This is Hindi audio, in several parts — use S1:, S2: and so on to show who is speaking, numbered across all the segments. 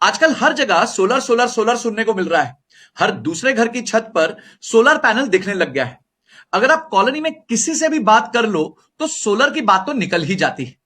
S1: आजकल हर जगह सोलर सोलर सोलर सुनने को मिल रहा है। हर दूसरे घर की छत पर सोलर पैनल दिखने लग गया है। अगर आप कॉलोनी में किसी से भी बात कर लो तो सोलर की बात तो निकल ही जाती है।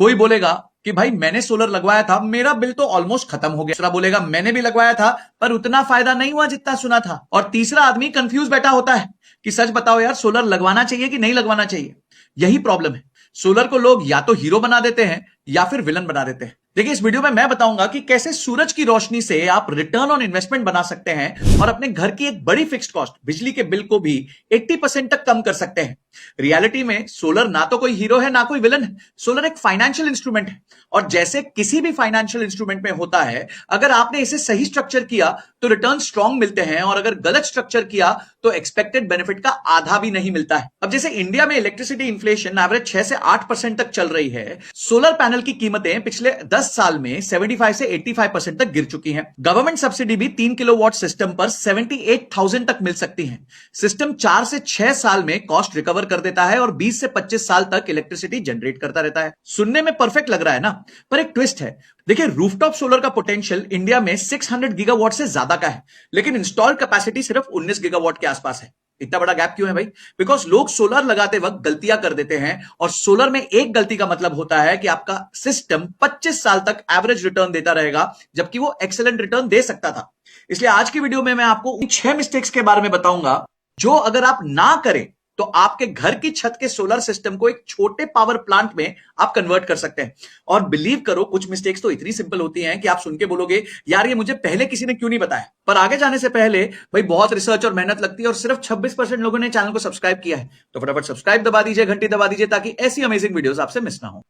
S1: कोई बोलेगा कि भाई मैंने सोलर लगवाया था, मेरा बिल तो ऑलमोस्ट खत्म हो गया। दूसरा बोलेगा मैंने भी लगवाया था पर उतना फायदा नहीं हुआ जितना सुना था। और तीसरा आदमी कंफ्यूज बैठा होता है कि सच बताओ यार, सोलर लगवाना चाहिए कि नहीं लगवाना चाहिए। यही प्रॉब्लम है। सोलर को लोग या तो हीरो बना देते हैं या फिर विलन बना देते हैं। देखिए, इस वीडियो में मैं बताऊंगा कि कैसे सूरज की रोशनी से आप रिटर्न ऑन इन्वेस्टमेंट बना सकते हैं और अपने घर की एक बड़ी फिक्स्ड कॉस्ट बिजली के बिल को भी 80% तक कम कर सकते हैं। रियलिटी में सोलर ना तो कोई हीरो है ना कोई विलन है। सोलर एक फाइनेंशियल इंस्ट्रूमेंट है और जैसे किसी भी फाइनेंशियल इंस्ट्रूमेंट में होता है, अगर आपने इसे सही स्ट्रक्चर किया तो रिटर्न स्ट्रांग मिलते हैं और अगर गलत स्ट्रक्चर किया तो एक्सपेक्टेड बेनिफिट का आधा भी नहीं मिलता है। अब जैसे इंडिया में इलेक्ट्रिसिटी इन्फ्लेशन एवरेज 6 से 8% तक चल रही है, सोलर पैनल की कीमतें पिछले 10 साल में 75 से 85% तक गिर चुकी हैं। गवर्नमेंट सब्सिडी भी 3 किलोवाट सिस्टम पर 78,000 तक मिल सकती है। सिस्टम 4 से 6 साल में कॉस्ट रिकवर कर देता है और 20 से 25 साल तक इलेक्ट्रिसिटी जनरेट करता रहता है। सुनने में परफेक्ट लग रहा है ना, पर एक ट्विस्ट है। देखिए, रूफटॉप सोलर का पोटेंशियल इंडिया में 600 गीगावाट से ज्यादा का है, लेकिन इंस्टॉल कैपेसिटी सिर्फ 19 गीगावाट के आसपास है। इतना बड़ा गैप क्यों है भाई? बिकॉज लोग सोलर लगाते वक्त गलतियां कर देते हैं और सोलर में एक गलती का मतलब होता है कि आपका सिस्टम 25 साल तक एवरेज रिटर्न देता रहेगा, जबकि वो एक्सेलेंट रिटर्न दे सकता था। इसलिए आज की वीडियो में मैं आपको 6 मिस्टेक्स के बारे में बताऊंगा जो अगर आप ना करें तो आपके घर की छत के सोलर सिस्टम को एक छोटे पावर प्लांट में आप कन्वर्ट कर सकते हैं। और बिलीव करो, कुछ मिस्टेक्स तो इतनी सिंपल होती हैं कि आप सुन के बोलोगे यार ये मुझे पहले किसी ने क्यों नहीं बताया। पर आगे जाने से पहले भाई बहुत रिसर्च और मेहनत लगती है और सिर्फ 26% लोगों ने चैनल को सब्सक्राइब किया है, तो फटाफट सब्सक्राइब दबा दीजिए, घंटी दबा दीजिए ताकि ऐसी अमेजिंग वीडियोस आपसे मिस ना हो।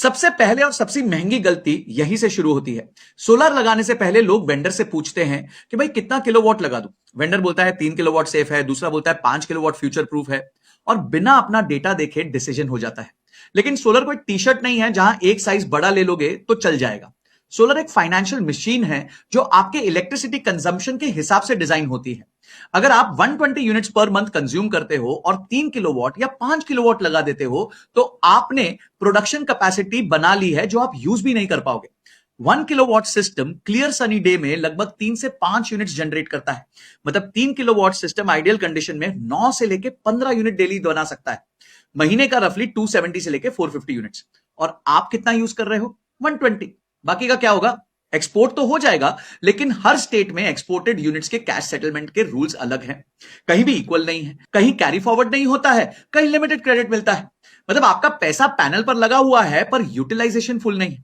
S1: सबसे पहले और सबसे महंगी गलती यहीं से शुरू होती है। सोलर लगाने से पहले लोग वेंडर से पूछते हैं कि भाई कितना किलोवाट लगा दूं। वेंडर बोलता है 3 किलोवाट सेफ है, दूसरा बोलता है 5 किलोवाट फ्यूचर प्रूफ है, और बिना अपना डेटा देखे डिसीजन हो जाता है। लेकिन सोलर कोई टी शर्ट नहीं है जहां एक साइज बड़ा ले लोगे तो चल जाएगा। सोलर एक फाइनेंशियल मशीन है जो आपके इलेक्ट्रिसिटी कंजम्पशन के हिसाब से डिजाइन होती है। अगर आप 120 यूनिट्स पर मंथ कंज्यूम करते हो और 3 किलोवाट या 5 किलोवाट लगा देते हो तो आपने प्रोडक्शन कैपेसिटी बना ली है जो आप यूज भी नहीं कर पाओगे। 1 kilowatt system clear sunny day में लगभग 3 से 5 यूनिट्स जनरेट करता है। मतलब 3 किलोवाट सिस्टम आइडियल कंडीशन में 9 से लेके 15 यूनिट डेली बना सकता है। महीने का रफली 270 से लेके 450 यूनिट्स। और आप कितना यूज कर रहे हो? 120। बाकी का क्या होगा? एक्सपोर्ट तो हो जाएगा, लेकिन हर स्टेट में एक्सपोर्टेड यूनिट्स के कैश सेटलमेंट के रूल्स अलग हैं। कहीं भी इक्वल नहीं है, कहीं कैरी फॉरवर्ड नहीं होता है, कहीं लिमिटेड क्रेडिट मिलता है। मतलब आपका पैसा पैनल पर लगा हुआ है पर यूटिलाइजेशन फुल नहीं।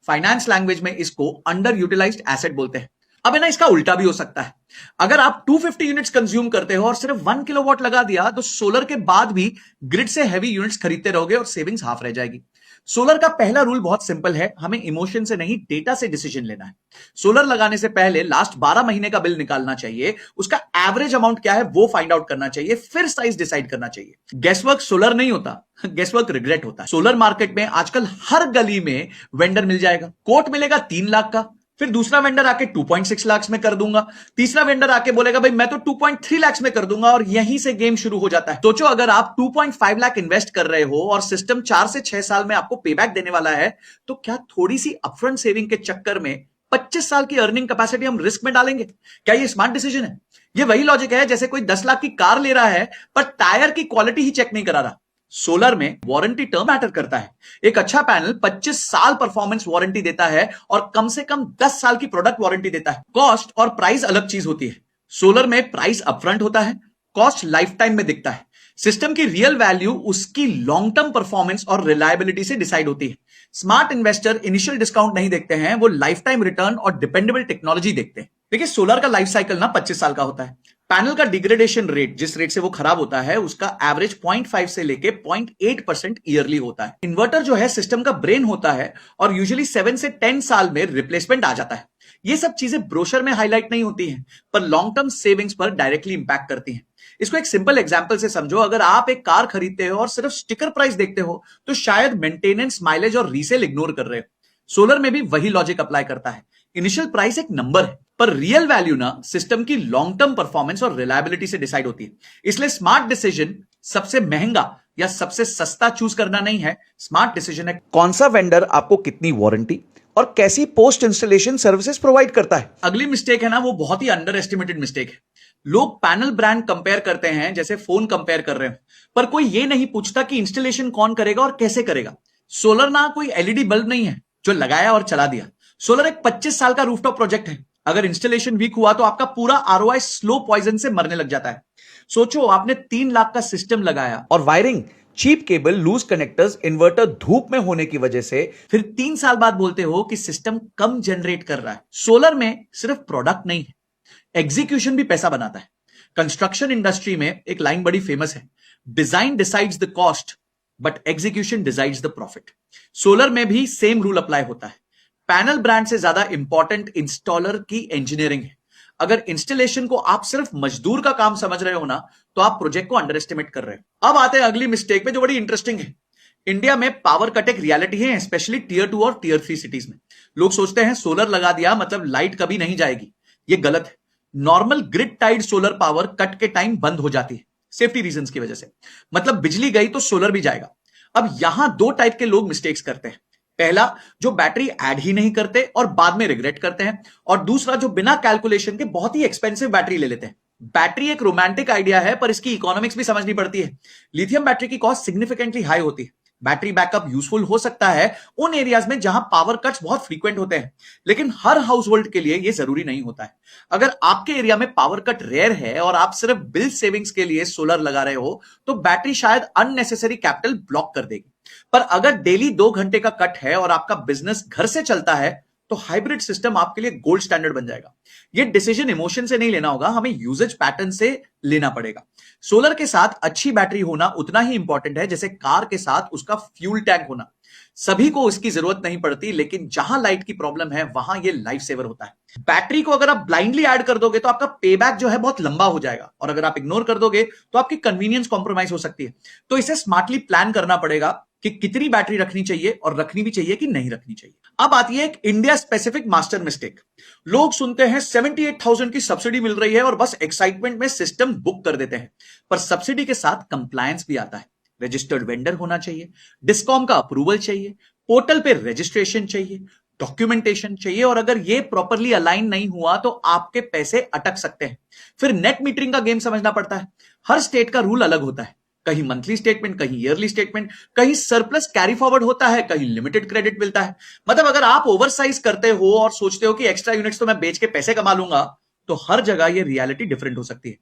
S1: फाइनेंस लैंग्वेज में इसको अंडर यूटिलाइज्ड एसेट बोलते हैं। अब है ना, इसका उल्टा भी हो सकता है। अगर आप 250 यूनिट्स कंज्यूम करते हो और सिर्फ 1 किलोवाट लगा दिया तो सोलर के बाद भी ग्रिड से हैवी यूनिट्स खरीदते रहोगे और सेविंग्स हाफ रह जाएगी। सोलर का पहला रूल बहुत सिंपल है, हमें इमोशन से नहीं डेटा से डिसीजन लेना है। सोलर लगाने से पहले लास्ट 12 महीने का बिल निकालना चाहिए, उसका एवरेज अमाउंट क्या है वो फाइंड आउट करना चाहिए, फिर साइज डिसाइड करना चाहिए। गेसवर्क सोलर नहीं होता, गेसवर्क रिग्रेट होता है। सोलर मार्केट में आजकल हर गली में वेंडर मिल जाएगा। कोट मिलेगा 3 लाख का, फिर दूसरा वेंडर आके 2.6 लाख में कर दूंगा, तीसरा वेंडर आके बोलेगा भाई मैं तो 2.3 लाख में कर दूंगा, और यहीं से गेम शुरू हो जाता है। सोचो, अगर आप 2.5 लाख इन्वेस्ट कर रहे हो और सिस्टम 4 से 6 साल में आपको पेबैक देने वाला है, तो क्या थोड़ी सी अपफ्रंट सेविंग के चक्कर में 25 साल की अर्निंग कैपेसिटी हम रिस्क में डालेंगे? क्या ये स्मार्ट डिसीजन है? ये वही लॉजिक है जैसे कोई 10 लाख की कार ले रहा है पर टायर की क्वालिटी ही चेक नहीं करा रहा। सोलर में वारंटी टर्म मैटर करता है। एक अच्छा पैनल 25 साल परफॉर्मेंस वारंटी देता है और कम से कम 10 साल की प्रोडक्ट वारंटी देता है। कॉस्ट और प्राइस अलग चीज होती है। सोलर में प्राइस अपफ्रंट होता है, कॉस्ट लाइफ टाइम में दिखता है। सिस्टम की रियल वैल्यू उसकी लॉन्ग टर्म परफॉर्मेंस और रिलायबिलिटी से डिसाइड होती है। स्मार्ट इन्वेस्टर इनिशियल डिस्काउंट नहीं देखते हैं, वो लाइफ टाइम रिटर्न और डिपेंडेबल टेक्नोलॉजी देखते हैं। देखिए, सोलर का लाइफ साइकिल ना 25 साल का होता है। पैनल का डिग्रेडेशन रेट, जिस रेट से वो खराब होता है, उसका एवरेज 0.5 से लेके 0.8% ईयरली होता है। इन्वर्टर जो है सिस्टम का ब्रेन होता है और यूजुअली 7 से 10 साल में रिप्लेसमेंट आ जाता है। ये सब चीजें ब्रोशर में हाईलाइट नहीं होती हैं, पर लॉन्ग टर्म सेविंग्स पर डायरेक्टली इंपैक्ट करती हैं। इसको एक सिंपल एग्जांपल से समझो। अगर आप एक कार खरीदते हो और सिर्फ स्टिकर प्राइस देखते हो तो शायद मेंटेनेंस, माइलेज और रीसेल इग्नोर कर रहे हो। सोलर में भी वही लॉजिक अप्लाई करता है। इनिशियल प्राइस एक नंबर है, पर रियल वैल्यू ना सिस्टम की लॉन्ग टर्म परफॉर्मेंस और रिलायबिलिटी से डिसाइड होती है। इसलिए स्मार्ट डिसीजन सबसे महंगा या सबसे सस्ता चूज करना नहीं है। स्मार्ट डिसीजन है कौन सा वेंडर आपको कितनी वारंटी और कैसी पोस्ट इंस्टॉलेशन सर्विसेज प्रोवाइड करता है। अगली मिस्टेक है ना, वो बहुत ही अंडर एस्टिमेटेड मिस्टेक है। लोग पैनल ब्रांड कंपेयर करते हैं जैसे फोन कंपेयर कर रहे हो, पर कोई ये नहीं पूछता कि इंस्टॉलेशन कौन करेगा और कैसे करेगा। सोलर ना कोई एलईडी बल्ब नहीं है जो लगाया और चला दिया। सोलर एक 25 साल का रूफटॉप प्रोजेक्ट है। अगर इंस्टॉलेशन वीक हुआ तो आपका पूरा आरओआई स्लो पॉइजन से मरने लग जाता है। सोचो, आपने 3 लाख का सिस्टम लगाया और wiring, cheap cable, loose connectors, inverter धूप में होने की वजह से फिर 3 साल बाद बोलते हो कि सिस्टम कम जनरेट कर रहा है। सोलर में सिर्फ प्रोडक्ट नहीं है, एग्जीक्यूशन भी पैसा बनाता है। कंस्ट्रक्शन इंडस्ट्री में एक लाइन बड़ी फेमस है, design decides the cost but execution decides the profit. Solar में भी सेम रूल अप्लाई होता है। पैनल ब्रांड से ज्यादा इंपॉर्टेंट इंस्टॉलर की इंजीनियरिंग है। अगर इंस्टॉलेशन को आप सिर्फ मजदूर का काम समझ रहे हो ना, तो आप प्रोजेक्ट को अंडर एस्टिमेट कर रहे हो। अब आते हैं अगली मिस्टेक पे जो बड़ी इंटरेस्टिंग है। इंडिया में पावर कट एक रियलिटी है, स्पेशली टियर 2 और टियर 3 सिटीज में। लोग सोचते हैं सोलर लगा दिया मतलब लाइट कभी नहीं जाएगी। ये गलत है। Normal grid tied solar power cut के टाइम बंद हो जाती है, सेफ्टी रीजंस की वजह से। मतलब बिजली गई तो सोलर भी जाएगा। अब यहां 2 टाइप के लोग मिस्टेक्स करते हैं। पहला, जो बैटरी ऐड ही नहीं करते और बाद में रिग्रेट करते हैं, और दूसरा जो बिना कैलकुलेशन के बहुत ही एक्सपेंसिव बैटरी ले लेते हैं। बैटरी एक रोमांटिक आइडिया है, पर इसकी इकोनॉमिक्स भी समझनी पड़ती है। लिथियम बैटरी की कॉस्ट सिग्निफिकेंटली हाई होती है। बैटरी बैकअप यूजफुल हो सकता है उन एरियाज में जहां पावर कट्स बहुत फ्रीक्वेंट होते हैं, लेकिन हर हाउस होल्ड के लिए यह जरूरी नहीं होता है। अगर आपके एरिया में पावर कट रेयर है और आप सिर्फ बिल सेविंग्स के लिए सोलर लगा रहे हो, तो बैटरी शायद अननेसेसरी कैपिटल ब्लॉक कर देगी। पर अगर डेली 2 घंटे का कट है और आपका बिजनेस घर से चलता है, तो हाइब्रिड सिस्टम आपके लिए गोल्ड स्टैंडर्ड बन जाएगा। यह डिसीजन इमोशन से नहीं लेना होगा, हमें यूजेज पैटर्न से लेना पड़ेगा। सोलर के साथ अच्छी बैटरी होना उतना ही इंपॉर्टेंट है जैसे कार के साथ उसका फ्यूल टैंक होना। सभी को उसकी जरूरत नहीं पड़ती, लेकिन जहां लाइट की प्रॉब्लम है वहां यह लाइफ सेवर होता है। बैटरी को अगर आप ब्लाइंडली ऐड कर दोगे तो आपका पेबैक जो है बहुत लंबा हो जाएगा, और अगर आप इग्नोर कर दोगे तो आपकी कन्वीनियंस कॉम्प्रोमाइज हो सकती है। तो इसे स्मार्टली प्लान करना पड़ेगा कि कितनी बैटरी रखनी चाहिए, और रखनी भी चाहिए कि नहीं रखनी चाहिए। अब आती है एक इंडिया स्पेसिफिक मास्टर मिस्टेक। लोग सुनते हैं 78,000 की सब्सिडी मिल रही है और बस एक्साइटमेंट में सिस्टम बुक कर देते हैं। पर सब्सिडी के साथ कंप्लायंस भी आता है। रजिस्टर्ड वेंडर होना चाहिए, डिस्कॉम का अप्रूवल चाहिए, पोर्टल पे रजिस्ट्रेशन चाहिए, डॉक्यूमेंटेशन चाहिए, और अगर ये प्रॉपरली अलाइन नहीं हुआ तो आपके पैसे अटक सकते हैं। फिर नेट मीटरिंग का गेम समझना पड़ता है। हर स्टेट का रूल अलग होता है, कहीं मंथली स्टेटमेंट, कहीं ईयरली स्टेटमेंट, कहीं सरप्लस कैरी फॉरवर्ड होता है, कहीं लिमिटेड क्रेडिट मिलता है। मतलब अगर आप ओवरसाइज करते हो और सोचते हो कि एक्स्ट्रा यूनिट्स तो मैं बेच के पैसे कमा लूंगा, तो हर जगह ये रियलिटी डिफरेंट हो सकती है।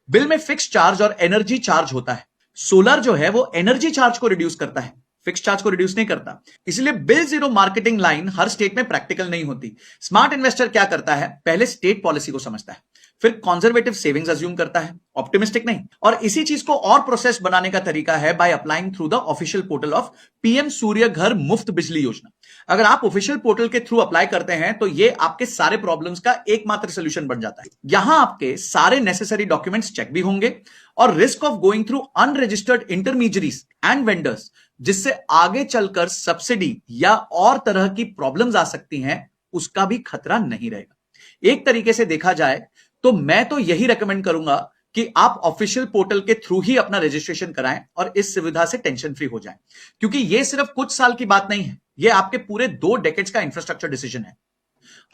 S1: बिल में फिक्स चार्ज और एनर्जी चार्ज होता है। सोलर जो है वो एनर्जी चार्ज को रिड्यूस करता है, फिक्स चार्ज को रिड्यूस नहीं करता। इसलिए बिल जीरो मार्केटिंग लाइन हर स्टेट में प्रैक्टिकल नहीं होती। स्मार्ट इन्वेस्टर क्या करता है, पहले स्टेट पॉलिसी को समझता है, फिर कंजर्वेटिव सेविंग्स अज्यूम करता है, ऑप्टिमिस्टिक नहीं। और इसी चीज को और प्रोसेस बनाने का तरीका है by applying through the official portal of PM Surya Ghar Muft Bijli Yojana. अगर आप ऑफिशियल पोर्टल के थ्रू अप्लाई करते हैं तो ये आपके सारे प्रॉब्लम्स का एकमात्र सोल्यूशन बन जाता है। यहां आपके सारे नेसेसरी डॉक्यूमेंट्स चेक भी होंगे, और risk of going through unregistered intermediaries and vendors, जिससे आगे चलकर सब्सिडी या और तरह की प्रॉब्लम्स आ सकती हैं, उसका भी खतरा नहीं रहेगा। एक तरीके से देखा जाए तो मैं तो यही रेकमेंड करूंगा कि आप ऑफिशियल पोर्टल के थ्रू ही अपना रजिस्ट्रेशन कराएं और इस सुविधा से टेंशन फ्री हो जाएं, क्योंकि यह सिर्फ कुछ साल की बात नहीं है, यह आपके पूरे 2 डेकेड्स का इंफ्रास्ट्रक्चर डिसीजन है।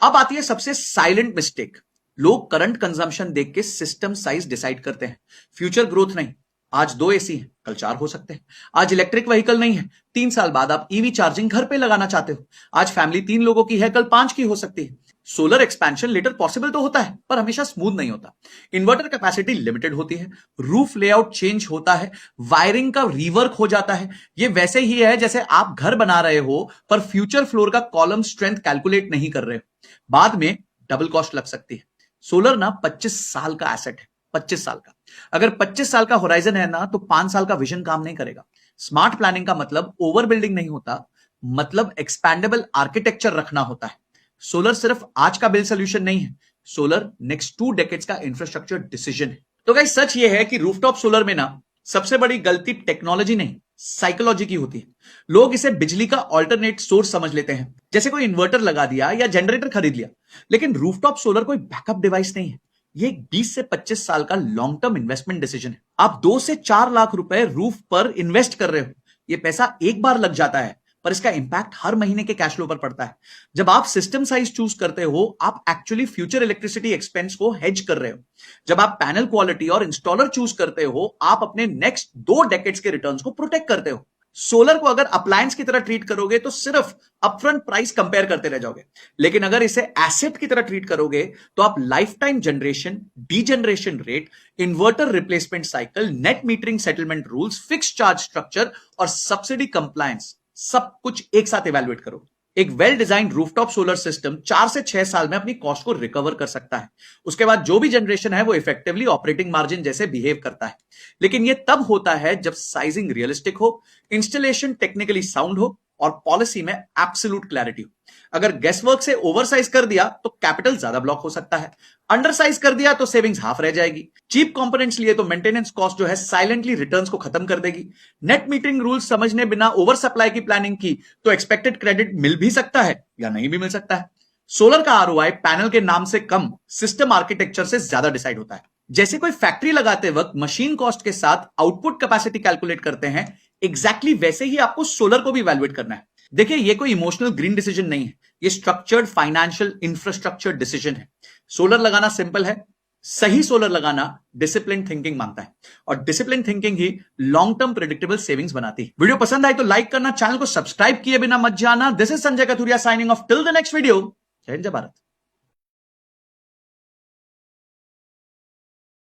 S1: अब आती है सबसे साइलेंट मिस्टेक। लोग करंट कंजम्पशन देख के सिस्टम साइज डिसाइड करते हैं, फ्यूचर ग्रोथ नहीं। आज 2 एसी हैं, कल 4 हो सकते हैं। आज इलेक्ट्रिक व्हीकल नहीं है, 3 साल बाद आप ईवी चार्जिंग घर पे लगाना चाहते हो। आज फैमिली 3 लोगों की है, कल 5 की हो सकती है। सोलर एक्सपेंशन लेटर पॉसिबल तो होता है, पर हमेशा स्मूथ नहीं होता। इन्वर्टर कैपेसिटी लिमिटेड होती है, रूफ लेआउट चेंज होता है, वायरिंग का रीवर्क हो जाता है। ये वैसे ही है जैसे आप घर बना रहे हो पर फ्यूचर फ्लोर का कॉलम स्ट्रेंथ कैलकुलेट नहीं कर रहे हो, बाद में डबल कॉस्ट लग सकती है। सोलर ना 25 साल का एसेट है, 25 साल का। अगर 25 साल का होराइजन है ना, तो 5 साल का विजन काम नहीं करेगा। स्मार्ट प्लानिंग का मतलब ओवर बिल्डिंग नहीं होता, मतलब एक्सपैंडेबल आर्किटेक्चर रखना होता है। सोलर सिर्फ आज का बिल सोल्यूशन नहीं है, सोलर नेक्स्ट 2 डेकेड्स का इंफ्रास्ट्रक्चर डिसीजन है। तो गाइस सच ये है कि रूफटॉप सोलर में ना सबसे बड़ी गलती टेक्नोलॉजी नहीं, साइकोलॉजी की होती है। लोग इसे बिजली का ऑल्टरनेट सोर्स समझ लेते हैं, जैसे कोई इन्वर्टर लगा दिया या जनरेटर खरीद लिया। लेकिन रूफटॉप सोलर कोई बैकअप डिवाइस नहीं है, ये एक 20 से 25 साल का लॉन्ग टर्म इन्वेस्टमेंट डिसीजन है। आप 2 से 4 लाख रुपए रूफ पर इन्वेस्ट कर रहे हो। ये पैसा एक बार लग जाता है, पर इसका इंपैक्ट हर महीने के कैश फ्लो पर पड़ता है। जब आप सिस्टम साइज चूज करते हो, आप एक्चुअली फ्यूचर इलेक्ट्रिसिटी एक्सपेंस को हेज कर रहे हो। जब आप पैनल क्वालिटी और इंस्टॉलर चूज करते हो, आप अपने नेक्स्ट 2 डेकेड्स के रिटर्न्स को प्रोटेक्ट करते हो। सोलर को अगर अप्लायंस की तरह ट्रीट करोगे तो सिर्फ अपफ्रंट प्राइस कंपेयर करते रह जाओगे, लेकिन अगर इसे एसेट की तरह ट्रीट करोगे तो आप life time generation, degeneration rate, inverter replacement cycle, net metering settlement rules, fix charge structure और सब्सिडी कंप्लायंस सब कुछ एक साथ इवेलुएट करो। एक well design rooftop solar system 4 से 6 साल में अपनी कॉस्ट को रिकवर कर सकता है। उसके बाद जो भी जनरेशन है वो इफेक्टिवली ऑपरेटिंग मार्जिन जैसे बिहेव करता है। लेकिन ये तब होता है जब साइजिंग रियलिस्टिक हो, इंस्टॉलेशन टेक्निकली साउंड हो और पॉलिसी में एब्सोल्यूट क्लैरिटी हो। अगर गेसवर्क से ओवरसाइज कर दिया तो कैपिटल ज्यादा ब्लॉक हो सकता है, अंडरसाइज कर दिया तो सेविंग्स हाफ रह जाएगी, चीप कंपोनेंट्स लिए तो मेंटेनेंस कॉस्ट जो है साइलेंटली रिटर्न्स को खत्म कर देगी, नेट मीटरिंग रूल्स समझने बिना ओवर सप्लाई की प्लानिंग की तो एक्सपेक्टेड क्रेडिट मिल भी सकता है या नहीं भी मिल सकता है। सोलर का आरओआई पैनल के नाम से कम, सिस्टम आर्किटेक्चर से ज्यादा डिसाइड होता है। जैसे कोई फैक्ट्री लगाते वक्त मशीन कॉस्ट के साथ आउटपुट कैपेसिटी कैलकुलेट करते हैं, एग्जैक्टली वैसे ही आपको सोलर को भी वैल्यूएट करना है। देखिए, ये कोई इमोशनल ग्रीन डिसीजन नहीं है, ये स्ट्रक्चर्ड फाइनेंशियल इंफ्रास्ट्रक्चर डिसीजन है। सोलर लगाना सिंपल है, सही सोलर लगाना डिसिप्लिन थिंकिंग मांगता है, और डिसिप्लिन थिंकिंग ही लॉन्ग टर्म प्रेडिक्टेबल सेविंग्स बनाती है। वीडियो पसंद आई तो लाइक करना, चैनल को सब्सक्राइब किए बिना मत जाना। This is Sanjay Kathuria signing off till the next video. जय हिंद, जय भारत।